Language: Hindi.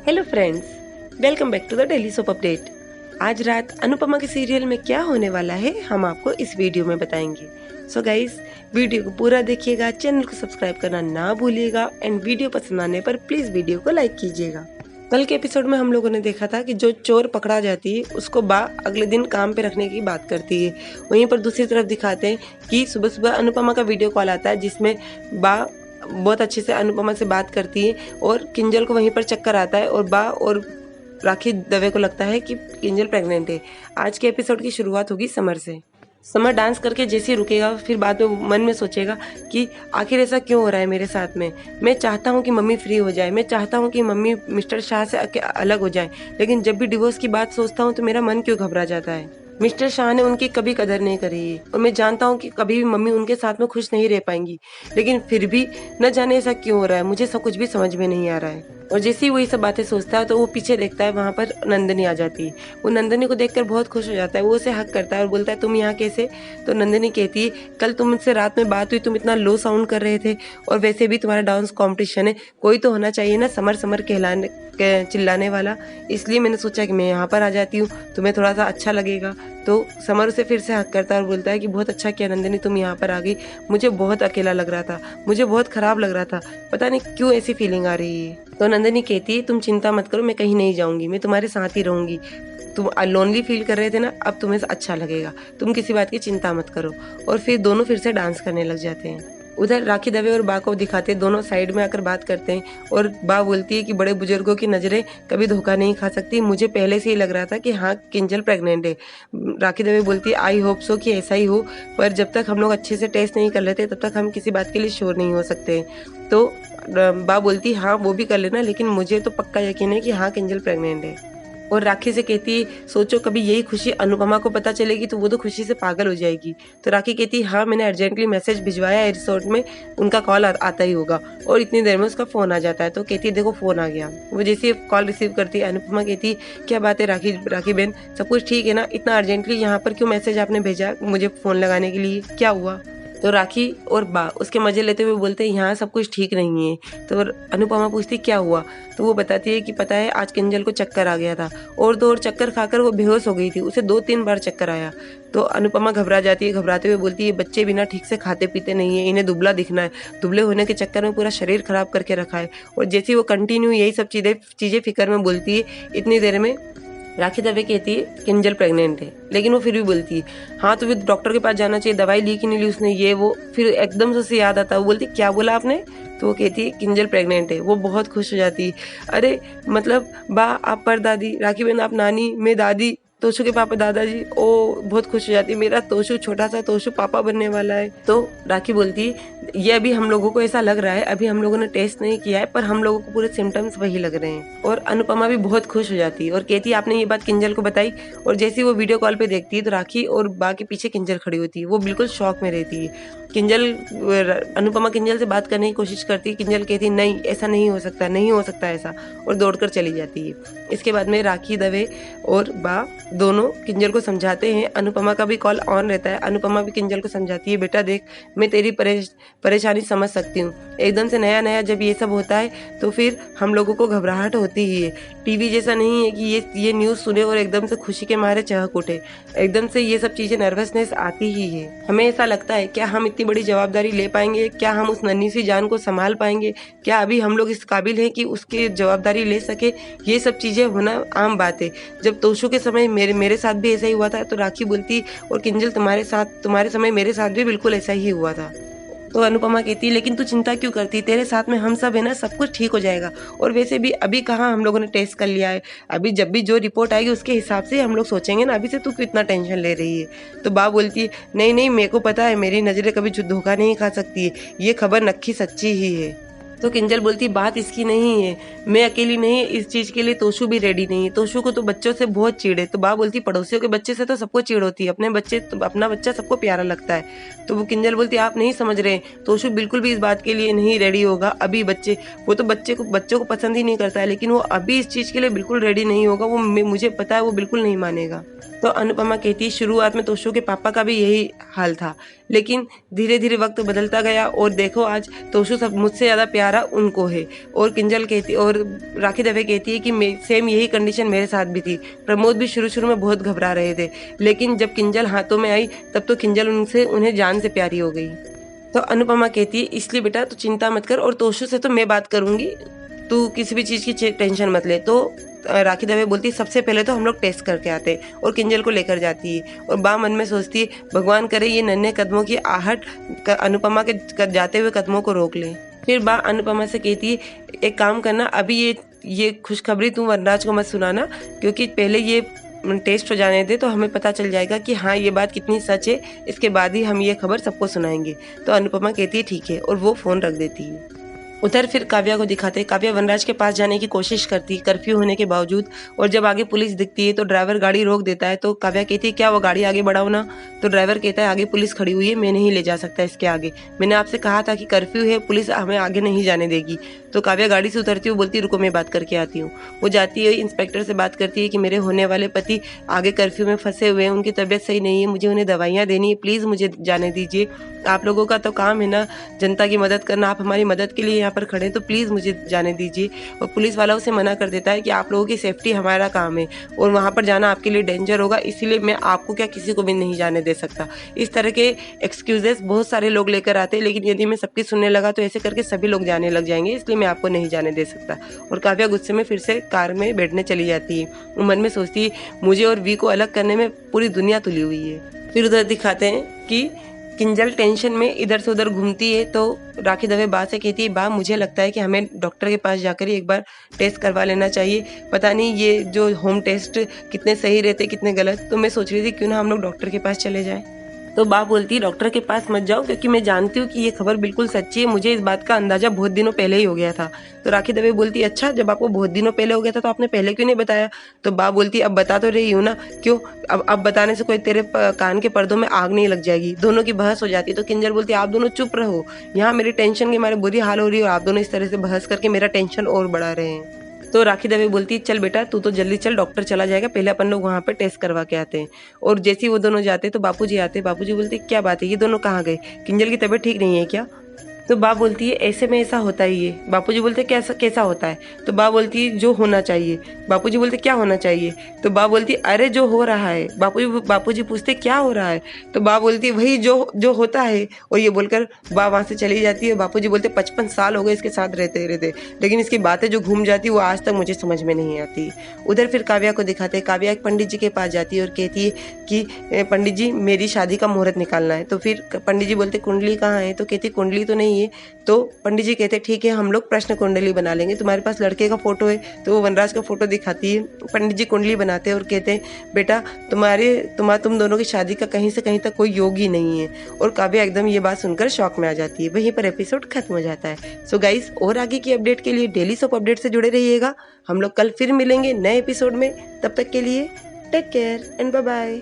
Hello friends, welcome back to the daily soap update. आज रात अनुपमा के सीरियल में क्या होने वाला है हम आपको इस वीडियो में बताएंगे। सो गाइस, वीडियो को पूरा देखिएगा, चैनल को सब्सक्राइब करना ना भूलिएगा एंड वीडियो पसंद आने पर प्लीज वीडियो को लाइक कीजिएगा। कल के एपिसोड में हम लोगों ने देखा था कि जो चोर पकड़ा जाती है उसको बा अगले दिन काम पे रखने की बात करती है। वहीं पर दूसरी तरफ दिखाते हैं कि सुबह सुबह अनुपमा का वीडियो कॉल आता है जिसमें बा बहुत अच्छे से अनुपमा से बात करती है और किंजल को वहीं पर चक्कर आता है और बा और राखी दवे को लगता है कि किंजल प्रेग्नेंट है। आज के एपिसोड की शुरुआत होगी समर से। समर डांस करके जैसे ही रुकेगा फिर बाद में मन में सोचेगा कि आखिर ऐसा क्यों हो रहा है मेरे साथ में। मैं चाहता हूँ कि मम्मी फ्री हो जाए, मैं चाहता हूँ कि मम्मी मिस्टर शाह से अलग हो जाए, लेकिन जब भी डिवोर्स की बात सोचता हूँ तो मेरा मन क्यों घबरा जाता है। मिस्टर शाह ने उनकी कभी कदर नहीं करी और मैं जानता हूँ कि कभी भी मम्मी उनके साथ में खुश नहीं रह पाएंगी, लेकिन फिर भी न जाने ऐसा क्यों हो रहा है, मुझे सब कुछ भी समझ में नहीं आ रहा है। और जैसे ही वही सब बातें सोचता है तो वो पीछे देखता है, वहाँ पर नंदिनी आ जाती है। वो नंदिनी को देखकर बहुत खुश हो जाता है, वो उसे हक करता है और बोलता है तुम यहाँ कैसे। तो नंदिनी कहती है कल तुमसे रात में बात हुई, तुम इतना लो साउंड कर रहे थे और वैसे भी तुम्हारा डांस कॉम्पिटिशन है, कोई तो होना चाहिए ना समर समर कहलाने चिल्लाने वाला, इसलिए मैंने सोचा कि मैं यहाँ पर आ जाती हूँ, तुम्हें थोड़ा सा अच्छा लगेगा। तो समर उसे फिर से हक करता है और बोलता है कि बहुत अच्छा किया नंदिनी, तुम यहाँ पर आ गई, मुझे बहुत अकेला लग रहा था, मुझे बहुत खराब लग रहा था, पता नहीं क्यों ऐसी फीलिंग आ रही है। तो नंदिनी कहती है तुम चिंता मत करो, मैं कहीं नहीं जाऊंगी, मैं तुम्हारे साथ ही रहूंगी, तुम लोनली फील कर रहे थे ना, अब तुम्हें अच्छा लगेगा, तुम किसी बात की चिंता मत करो। और फिर दोनों फिर से डांस करने लग जाते हैं। उधर राखी दवे और बा को दिखाते, दोनों साइड में आकर बात करते हैं और बा बोलती है कि बड़े बुजुर्गों की नजरें कभी धोखा नहीं खा सकती, मुझे पहले से ही लग रहा था कि हाँ किंजल प्रेग्नेंट है। राखी दवे बोलती है आई होप सो कि ऐसा ही हो, पर जब तक हम लोग अच्छे से टेस्ट नहीं कर लेते तब तक हम किसी बात के लिए श्योर नहीं हो सकते। तो बा बोलती हाँ वो भी कर लेना, लेकिन मुझे तो पक्का यकीन है कि हाँ किंजल प्रेग्नेंट है। और राखी से कहती है सोचो कभी यही खुशी अनुपमा को पता चलेगी तो वो तो खुशी से पागल हो जाएगी। तो राखी कहती है हाँ मैंने अर्जेंटली मैसेज भिजवाया है रिसोर्ट में, उनका कॉल आता ही होगा। और इतनी देर में उसका फोन आ जाता है। तो कहती है देखो फोन आ गया। वो जैसे कॉल रिसीव करती है अनुपमा कहती है क्या बात है राखी बहन, सब कुछ ठीक है ना, इतना अर्जेंटली यहाँ पर क्यों मैसेज आपने भेजा मुझे फोन लगाने के लिए, क्या हुआ। तो राखी और बा उसके मजे लेते हुए बोलते हैं यहाँ सब कुछ ठीक नहीं है। तो अनुपमा पूछती क्या हुआ। तो वो बताती है कि पता है आज किंजल को चक्कर आ गया था और तो और चक्कर खाकर वो बेहोश हो गई थी, उसे 2-3 बार चक्कर आया। तो अनुपमा घबरा जाती है, घबराते हुए बोलती है बच्चे बिना ठीक से खाते पीते नहीं है, इन्हें दुबला दिखना है, दुबले होने के चक्कर में पूरा शरीर खराब करके रखा है। और जैसे वो कंटिन्यू यही सब चीजें फिक्र में बोलती है, इतनी देर में राखी दवे कहती है किंजल प्रेग्नेंट है, लेकिन वो फिर भी बोलती है हाँ तो फिर डॉक्टर के पास जाना चाहिए, दवाई ली कि नहीं ली उसने, ये वो। फिर एकदम से उसे याद आता है, वो बोलती क्या बोला आपने। तो वो कहती है किंजल प्रेग्नेंट है। वो बहुत खुश हो जाती है, अरे मतलब बा आप पर दादी, राखी बहन आप नानी, मैं दादी, तोशु के पापा दादाजी। ओ बहुत खुश हो जाती है, मेरा तोशु छोटा सा तोशु पापा बनने वाला है। तो राखी बोलती है ये अभी हम लोगों को ऐसा लग रहा है, अभी हम लोगों ने टेस्ट नहीं किया है, पर हम लोगों को पूरे सिम्टम्स वही लग रहे हैं। और अनुपमा भी बहुत खुश हो जाती है और कहती है आपने ये बात किंजल को बताई। और जैसे ही वो वीडियो कॉल पे देखती है तो राखी और बा के पीछे किंजल खड़ी होती है, वो बिल्कुल शॉक में रहती है। अनुपमा किंजल से बात करने की कोशिश करती है, किंजल कहती है नहीं ऐसा नहीं हो सकता, नहीं हो सकता ऐसा, और दौड़कर चली जाती है। इसके बाद में राखी दवे और बा दोनों किंजल को समझाते हैं। अनुपमा का भी कॉल ऑन रहता है, अनुपमा भी किंजल को समझाती है बेटा देख मैं तेरी परेशानी समझ सकती हूँ, एकदम से नया नया जब ये सब होता है तो फिर हम लोगों को घबराहट होती ही है। टीवी जैसा नहीं है कि ये न्यूज़ सुने और एकदम से खुशी के मारे चहक उठे, एकदम से ये सब चीज़ें नर्वसनेस आती ही है। हमें ऐसा लगता है क्या हम इतनी बड़ी जवाबदारी ले पाएंगे, क्या हम उस नन्ही सी जान को संभाल पाएंगे, क्या अभी हम लोग इस काबिल हैं कि उसकी जवाबदारी ले सके। ये सब चीज़ें होना आम बात है। जब तोशु के समय मेरे साथ भी ऐसा ही हुआ था। तो राखी बोलती और किंजल तुम्हारे समय मेरे साथ भी बिल्कुल ऐसा ही हुआ था। तो अनुपमा कहती है लेकिन तू चिंता क्यों करती, तेरे साथ में हम सब है ना, सब कुछ ठीक हो जाएगा। और वैसे भी अभी कहाँ हम लोगों ने टेस्ट कर लिया है, अभी जब भी जो रिपोर्ट आएगी उसके हिसाब से हम लोग सोचेंगे ना, अभी से तू क्यों इतना टेंशन ले रही है। तो बा बोलती है नहीं नहीं मेरे को पता है, मेरी नज़रें कभी धोखा नहीं खा सकती है, ये खबर नक्की सच्ची ही है। तो किंजल बोलती बात इसकी नहीं है, मैं अकेली नहीं, इस चीज़ के लिए तोशु भी रेडी नहीं है, तोशु को तो बच्चों से बहुत चिढ़ है। तो बा बोलती पड़ोसियों के बच्चे से तो सबको चिढ़ होती है, अपना बच्चा सबको प्यारा लगता है। तो वो किंजल बोलती आप नहीं समझ रहे, तोशु बिल्कुल भी इस बात के लिए नहीं रेडी होगा अभी। वो तो बच्चों को पसंद ही नहीं करता है, लेकिन वो अभी इस चीज़ के लिए बिल्कुल रेडी नहीं होगा, वो मुझे पता है वो बिल्कुल नहीं मानेगा। तो अनुपमा कहती शुरुआत में तोशु के पापा का भी यही हाल था, लेकिन धीरे धीरे वक्त बदलता गया और देखो आज तोशु सब मुझसे ज़्यादा प्यार सहारा उनको है। और किंजल कहती और राखी दवे कहती है कि सेम यही कंडीशन मेरे साथ भी थी। प्रमोद भी शुरू में बहुत घबरा रहे थे, लेकिन जब किंजल हाथों में आई तब तो किंजल उन्हें जान से प्यारी हो गई। तो अनुपमा कहती है इसलिए बेटा तू चिंता मत कर, और तोशु से तो मैं बात करूंगी, तू किसी भी चीज़ की टेंशन मत ले। तो राखी दवे बोलती सबसे पहले तो हम लोग टेस्ट करके आते, और किंजल को लेकर जाती है। और बा मन में सोचती है भगवान करे ये नन्हे कदमों की आहट अनुपमा के जाते हुए कदमों को रोक ले। फिर बा अनुपमा से कहती है एक काम करना, अभी ये खुशखबरी तू वनराज को मत सुनाना, क्योंकि पहले ये टेस्ट हो जाने दे तो हमें पता चल जाएगा कि हाँ ये बात कितनी सच है, इसके बाद ही हम ये खबर सबको सुनाएंगे। तो अनुपमा कहती है ठीक है, और वो फ़ोन रख देती है। उधर फिर काव्या को दिखाते हैं। काव्या वनराज के पास जाने की कोशिश करती है कर्फ्यू होने के बावजूद, और जब आगे पुलिस दिखती है तो ड्राइवर गाड़ी रोक देता है। तो काव्या कहती है क्या वो गाड़ी आगे बढ़ाओ ना। तो ड्राइवर कहता है आगे पुलिस खड़ी हुई है, मैं नहीं ले जा सकता इसके आगे, मैंने आपसे कहा था कि कर्फ्यू है, पुलिस हमें आगे नहीं जाने देगी। तो काव्या गाड़ी से उतरती है, बोलती रुको मैं बात करके आती हूँ। वो जाती है, इंस्पेक्टर से बात करती है कि मेरे होने वाले पति आगे कर्फ्यू में फंसे हुए हैं, उनकी तबीयत सही नहीं है, मुझे उन्हें दवाइयाँ देनी है, प्लीज़ मुझे जाने दीजिए। आप लोगों का तो काम है ना जनता की मदद करना, आप हमारी मदद के लिए यहाँ पर खड़े हैं, तो प्लीज़ मुझे जाने दीजिए। और पुलिस वाला उसे मना कर देता है कि आप लोगों की सेफ्टी हमारा काम है, और वहाँ पर जाना आपके लिए डेंजर होगा, इसीलिए मैं आपको क्या किसी को भी नहीं जाने दे सकता। इस तरह के एक्सक्यूजेस बहुत सारे लोग लेकर आते हैं, लेकिन यदि मैं सबकी सुनने लगा तो ऐसे करके सभी लोग जाने लग जाएंगे, इसलिए मैं आपको नहीं जाने दे सकता। और काव्या गुस्से में फिर से कार में बैठने चली जाती है। मन में सोचती है मुझे और वी को अलग करने में पूरी दुनिया तुली हुई है। फिर उधर दिखाते हैं कि किंजल टेंशन में इधर से उधर घूमती है। तो राखी दवे बा से कहती है बा मुझे लगता है कि हमें डॉक्टर के पास जाकर ही एक बार टेस्ट करवा लेना चाहिए, पता नहीं ये जो होम टेस्ट कितने सही रहते कितने गलत। तो मैं सोच रही थी क्यों ना हम लोग डॉक्टर के पास चले जाएं। तो बा बोलती है डॉक्टर के पास मत जाओ, क्योंकि मैं जानती हूँ कि ये खबर बिल्कुल सच्ची है, मुझे इस बात का अंदाजा बहुत दिनों पहले ही हो गया था। तो राखी दवे बोलती है अच्छा जब आपको बहुत दिनों पहले हो गया था तो आपने पहले क्यों नहीं बताया। तो बा बोलती है अब बता तो रही हूँ ना, क्यों अब बताने से कोई तेरे कान के पर्दों में आग नहीं लग जाएगी। दोनों की बहस हो जाती है। तो किंजल बोलती है आप दोनों चुप रहो, यहाँ मेरी टेंशन की हमारे बुरी हाल हो रही है, और आप दोनों इस तरह से बहस करके मेरा टेंशन और बढ़ा रहे हैं। तो राखी दवे बोलती है चल बेटा तू तो जल्दी चल, डॉक्टर चला जाएगा, पहले अपन लोग वहाँ पे टेस्ट करवा के आते हैं। और जैसे ही वो दोनों जाते तो बापूजी आते, बापूजी बोलते क्या बात है ये दोनों कहाँ गए, किंजल की तबीयत ठीक नहीं है क्या। तो बा बोलती है ऐसे में ऐसा होता ही है। बापूजी बोलते कैसा होता है। तो बा बोलती है जो होना चाहिए। बापूजी बोलते क्या होना चाहिए। तो बा बोलती अरे जो हो रहा है। बापूजी पूछते क्या हो रहा है। तो बा बोलती वही जो होता है। और ये बोलकर बा वहाँ से चली जाती है। बापूजी बोलते 55 साल हो गए इसके साथ रहते रहते, लेकिन इसकी बातें जो घूम जाती है वो आज तक मुझे समझ में नहीं आती। उधर फिर काव्या को दिखाते हैं। काव्या एक पंडित जी के पास जाती है और कहती है कि पंडित जी मेरी शादी का मुहूर्त निकालना है। तो फिर पंडित जी बोलते कुंडली कहाँ है। तो कहती कुंडली तो नहीं है। तो पंडित जी कहते ठीक है हम लोग प्रश्न कुंडली बना लेंगे, तुम्हारे पास लड़के का फोटो है। तो वो वनराज का फोटो दिखाती है। पंडित जी कुंडली बनाते हैं और कहते हैं बेटा तुम दोनों की शादी का कहीं से कहीं तक कोई योग ही नहीं है। और काव्या एकदम ये बात सुनकर शॉक में आ जाती है। वहीं पर एपिसोड खत्म हो जाता है। सो गाइस और आगे की अपडेट के लिए डेली सोप अपडेट से जुड़े रहिएगा। हम लोग कल फिर मिलेंगे नए एपिसोड में, तब तक के लिए take care and bye bye.